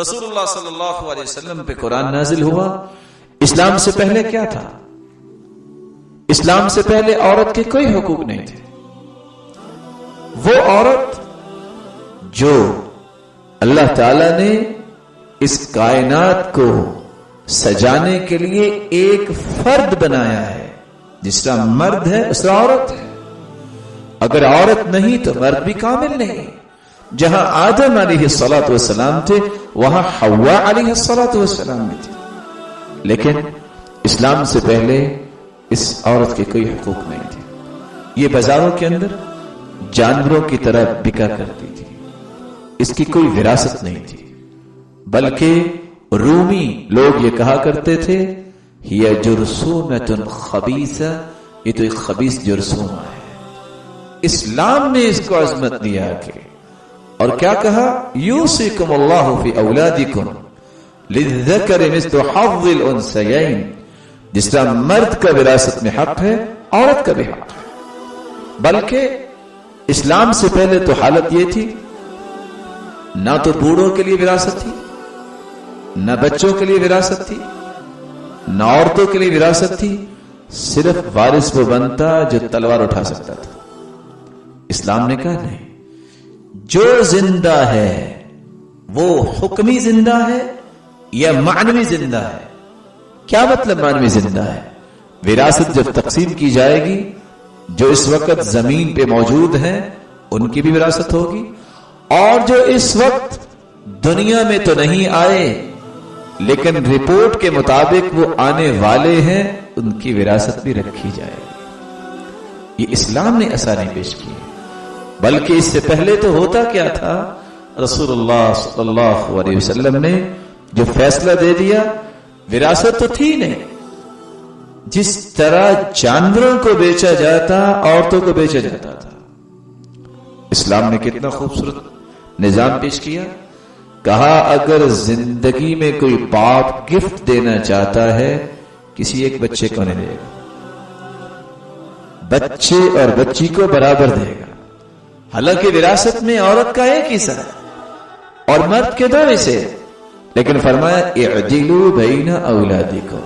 رسول اللہ صلی اللہ علیہ وسلم پہ قرآن نازل ہوا. اسلام سے پہلے کیا تھا؟ اسلام سے پہلے عورت کے کوئی حقوق نہیں تھے. وہ عورت جو اللہ تعالی نے اس کائنات کو سجانے کے لیے ایک فرد بنایا ہے، جس طرح مرد ہے اس طرح عورت ہے. اگر عورت نہیں تو مرد بھی کامل نہیں. جہاں آدم علیہ الصلوۃ والسلام تھے وہاں حوا علیہ الصلوۃ والسلام بھی تھے. لیکن اسلام سے پہلے اس عورت کے کوئی حقوق نہیں تھے. یہ بازاروں کے اندر جانوروں کی طرح بکا کرتی تھی. اس کی کوئی وراثت نہیں تھی، بلکہ رومی لوگ یہ کہا کرتے تھے ہی جرثومۃ خبیثہ، یہ تو ایک خبیث جرثومہ ہے. اسلام نے اس کو عظمت دیا کہ اور کیا کہا؟ یوصیکم اللہ فی اولادکم للذکر مثل حظ الانثیین. جس طرح مرد کا وراثت میں حق ہے عورت کا بھی حق ہے. بلکہ اسلام سے پہلے تو حالت یہ تھی نہ تو بوڑھوں کے لیے وراثت تھی، نہ بچوں کے لیے وراثت تھی، نہ عورتوں کے لیے وراثت تھی. صرف وارث وہ بنتا جو تلوار اٹھا سکتا تھا. اسلام نے کہا نہیں، جو زندہ ہے وہ حکمی زندہ ہے یا معنوی زندہ ہے. کیا مطلب معنوی زندہ ہے؟ وراثت جب تقسیم کی جائے گی جو اس وقت زمین پہ موجود ہیں ان کی بھی وراثت ہوگی، اور جو اس وقت دنیا میں تو نہیں آئے لیکن رپورٹ کے مطابق وہ آنے والے ہیں ان کی وراثت بھی رکھی جائے گی. یہ اسلام نے آسانی پیش کی ہے. بلکہ اس سے پہلے تو ہوتا کیا تھا؟ رسول اللہ صلی اللہ علیہ وسلم نے جو فیصلہ دے دیا، وراثت تو تھی نہیں. جس طرح جانوروں کو بیچا جاتا عورتوں کو بیچا جاتا تھا. اسلام نے کتنا خوبصورت نظام پیش کیا. کہا اگر زندگی میں کوئی باپ گفٹ دینا چاہتا ہے کسی ایک بچے کو نہیں دے گا، بچے اور بچی کو برابر دے گا. حالانکہ وراثت میں عورت کا ایک حصہ ہے اور مرد کے دو حصے، لیکن فرمایا اعدلوا بین اولادکم،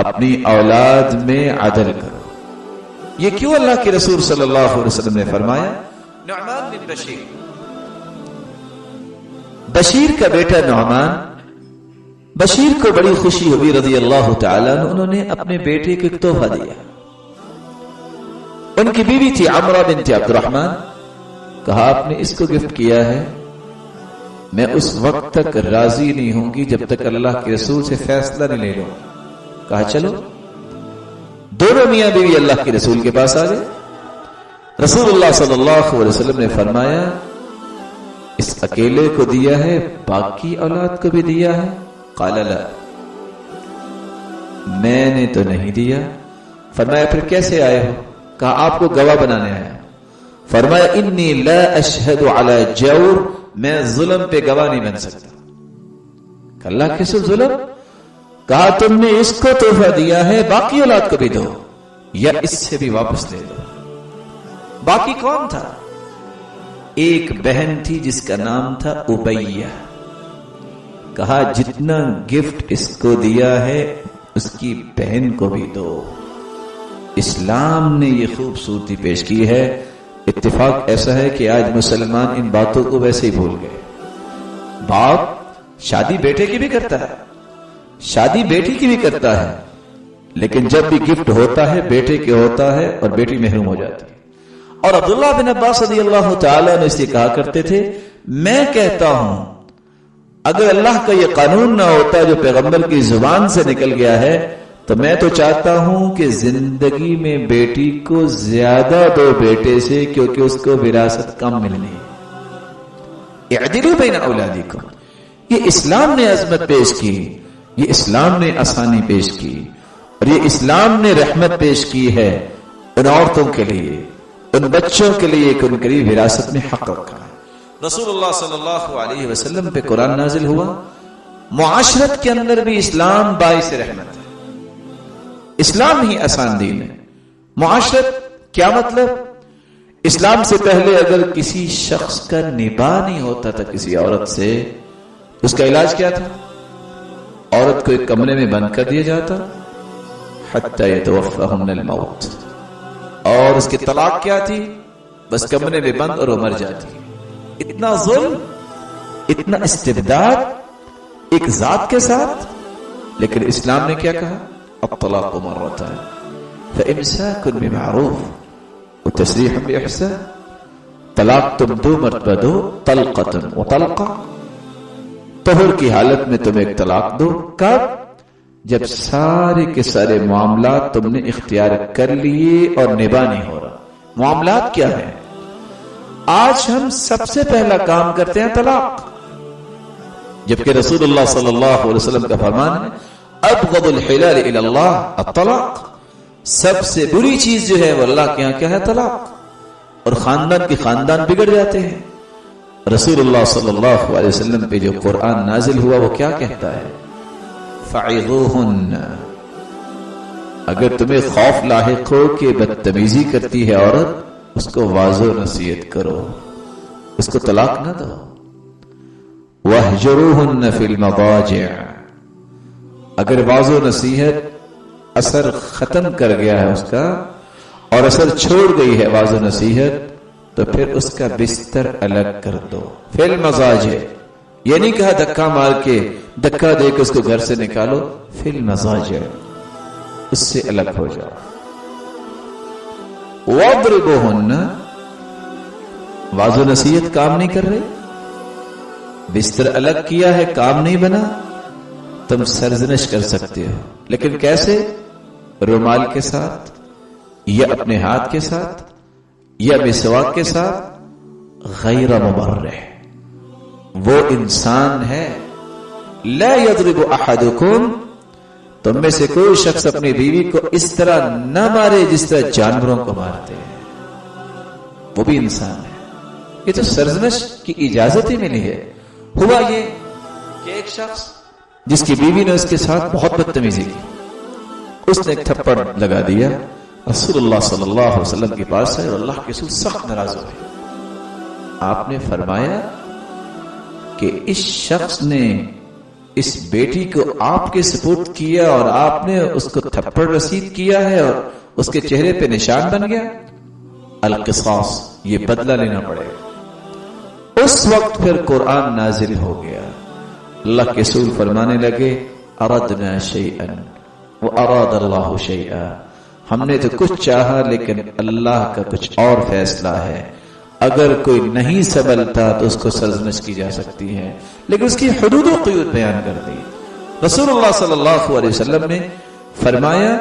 اپنی اولاد میں عدل کرو. یہ کیوں اللہ کے رسول صلی اللہ علیہ وسلم نے فرمایا؟ نعمان بن بشیر، بشیر کا بیٹا نعمان، بشیر کو بڑی خوشی ہوئی رضی اللہ تعالیٰ عنہ. انہوں نے اپنے بیٹے کو ایک تحفہ دیا. ان کی بیوی تھی عمرہ بنت عبد الرحمن. کہا آپ نے اس کو گفٹ کیا ہے، میں اس وقت تک راضی نہیں ہوں گی جب تک اللہ کے رسول سے فیصلہ نہیں لے لوں. کہا چلو. دونوں میاں بیوی اللہ کے رسول کے پاس آ گئے. رسول اللہ صلی اللہ علیہ وسلم نے فرمایا اس اکیلے کو دیا ہے باقی اولاد کو بھی دیا ہے؟ قال لا، میں نے تو نہیں دیا. فرمایا پھر کیسے آئے ہو؟ کہا آپ کو گواہ بنانے آیا. فرمایا انی لا اشہد علی جور، میں ظلم پہ گواہ نہیں بن سکتا. کہ اللہ کیسے ظلم؟ کہا تم نے اس کو تحفہ دیا ہے باقی اولاد کو بھی دو یا اس سے بھی واپس لے دو. باقی کون تھا؟ ایک بہن تھی جس کا نام تھا ابیہ. کہا جتنا گفٹ اس کو دیا ہے اس کی بہن کو بھی دو. اسلام نے یہ خوبصورتی پیش کی ہے. اتفاق ایسا ہے کہ آج مسلمان ان باتوں کو ویسے ہی بھول گئے. باپ شادی بیٹے کی بھی کرتا ہے، شادی بیٹی کی بھی کرتا ہے، لیکن جب بھی گفٹ ہوتا ہے بیٹے کے ہوتا ہے اور بیٹی محروم ہو جاتی ہے. اور عبداللہ بن عباس رضی اللہ تعالیٰ نے اسے کہا کرتے تھے میں کہتا ہوں اگر اللہ کا یہ قانون نہ ہوتا جو پیغمبر کی زبان سے نکل گیا ہے تو میں تو چاہتا ہوں کہ زندگی میں بیٹی کو زیادہ دو بیٹے سے، کیونکہ اس کو وراثت کم ملنی ہے. اعدلوا بین اولادکم، یہ اسلام نے عظمت پیش کی، یہ اسلام نے آسانی پیش کی، اور یہ اسلام نے رحمت پیش کی ہے ان عورتوں کے لیے، ان بچوں کے لیے کہ ان کے لیے وراثت میں حق رکھا ہے. رسول اللہ صلی اللہ علیہ وسلم پہ قرآن نازل ہوا. معاشرت کے اندر بھی اسلام باعث رحمت ہے. اسلام ہی آسان دین ہے. معاشرت کیا مطلب؟ اسلام سے پہلے اگر کسی شخص کا نباہ نہیں ہوتا تھا کسی عورت سے اس کا علاج کیا تھا؟ عورت کو ایک کمرے میں بند کر دیا جاتا حتی یتوفاہن الموت، اور اس کی طلاق کیا تھی؟ بس کمرے میں بند اور وہ مر جاتی۔ اتنا ظلم، اتنا استبداد ایک ذات کے ساتھ، لیکن اسلام نے کیا کہا؟ الطلاق مرتان فامساک بمعروف وتسریح باحسان، طلاق تم 2 مرتبہ دو، طلقۃ وطلقہ، طہر کی حالت میں تم ایک طلاق دو، کب؟ جب سارے کے سارے معاملات تم نے اختیار کر لیے اور نباہ نہیں ہو رہا۔ معاملات کیا ہے؟ آج ہم سب سے پہلا کام کرتے ہیں طلاق، جبکہ رسول اللہ صلی اللہ علیہ وسلم کا فرمان ہے ابغض الحلال الی اللہ الطلاق، سب سے بری چیز جو ہے وہ اللہ کے یہاں کیا ہے؟ طلاق۔ اور خاندان کے خاندان بگڑ جاتے ہیں۔ رسول اللہ صلی اللہ علیہ وسلم پہ جو قرآن نازل ہوا وہ کیا کہتا ہے؟ فعظوہن، اگر تمہیں خوف لاحق ہو کہ بدتمیزی کرتی ہے عورت، اس کو واعظ و نصیحت کرو، اس کو طلاق نہ دو۔ واہجروہن فی المضاجع، اگر واعظ و نصیحت اثر ختم کر گیا ہے اس کا اور اثر چھوڑ گئی ہے واعظ و نصیحت، تو پھر اس کا بستر الگ کر دو۔ فی المضاجع، یہ نہیں کہا دھکا مار کے، دھکا دے کے اس کو گھر سے نکالو، فی المضاجع، اس سے الگ ہو جاؤ۔ واضربوہن، واعظ و نصیحت کام نہیں کر رہے، بستر الگ کیا ہے، کام نہیں بنا، تم سرزنش کر سکتے ہو، لیکن کیسے؟ رومال کے ساتھ، یا اپنے ہاتھ کے ساتھ، یا مسواک کے ساتھ، غیر مبرح۔ وہ انسان ہے، لا یضرب احدکم، تم میں سے کوئی شخص اپنی بیوی کو اس طرح نہ مارے جس طرح جانوروں کو مارتے ہیں، وہ بھی انسان ہے۔ یہ تو سرزنش کی اجازت ہی ملی ہے۔ ہوا یہ کہ ایک شخص جس کی بیوی نے اس کے ساتھ بہت بدتمیزی کی، اس نے ایک تھپڑ لگا دیا، رسول اللہ صلی اللہ علیہ وسلم کے پاس ہے اور اللہ کے رسول سخت ناراض ہوئے۔ آپ نے فرمایا کہ اس شخص نے اس بیٹی کو آپ کے سپرد کیا اور آپ نے اس کو تھپڑ رسید کیا ہے اور اس کے چہرے پہ نشان بن گیا، القصاص، یہ بدلہ لینا پڑے گا۔ اس وقت پھر قرآن نازل ہو گیا، اللہ کے رسول فرمانے لگے اردنا شیئا واراد اللہ شیئا، ہم نے تو کچھ چاہا لیکن اللہ کا کچھ اور فیصلہ ہے۔ اگر کوئی نہیں سنبھلتا تو اس کو سرزنش کی جا سکتی ہے، لیکن اس کی حدود و قیود بیان کر دی۔ رسول اللہ صلی اللہ علیہ وسلم نے فرمایا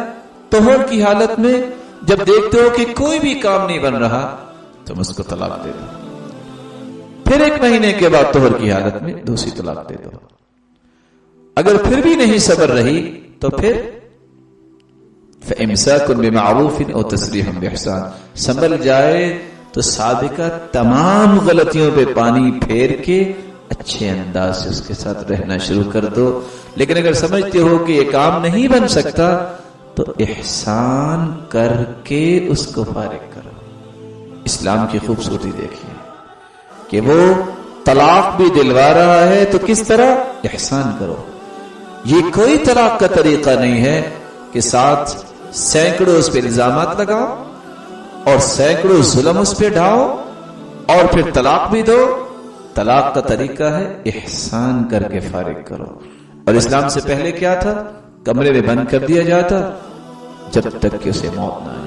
طہر کی حالت میں جب دیکھتے ہو کہ کوئی بھی کام نہیں بن رہا تم اس کو طلاق دے دو، پھر 1 مہینے کے بعد طہر کی حالت میں دوسری طلاق دے دو۔ اگر پھر بھی نہیں صبر رہی تو پھر فامساک بمعروف او تسریح باحسان، سنبھل جائے تو سابقہ تمام غلطیوں پہ پانی پھیر کے اچھے انداز سے اس کے ساتھ رہنا شروع کر دو۔ لیکن اگر سمجھتے ہو کہ یہ کام نہیں بن سکتا تو احسان کر کے اس کو فارغ کرو۔ اسلام کی خوبصورتی دیکھیے کہ وہ طلاق بھی دلوا رہا ہے تو کس طرح؟ احسان کرو۔ یہ کوئی طلاق کا طریقہ نہیں ہے کہ ساتھ سینکڑوں اس پہ الزامات لگاؤ اور سینکڑوں ظلم اس پہ ڈھاؤ اور پھر طلاق بھی دو۔ طلاق کا طریقہ ہے احسان کر کے فارغ کرو۔ اور اسلام سے پہلے کیا تھا؟ کمرے میں بند کر دیا جاتا جب تک کہ اسے موت نہ آئے۔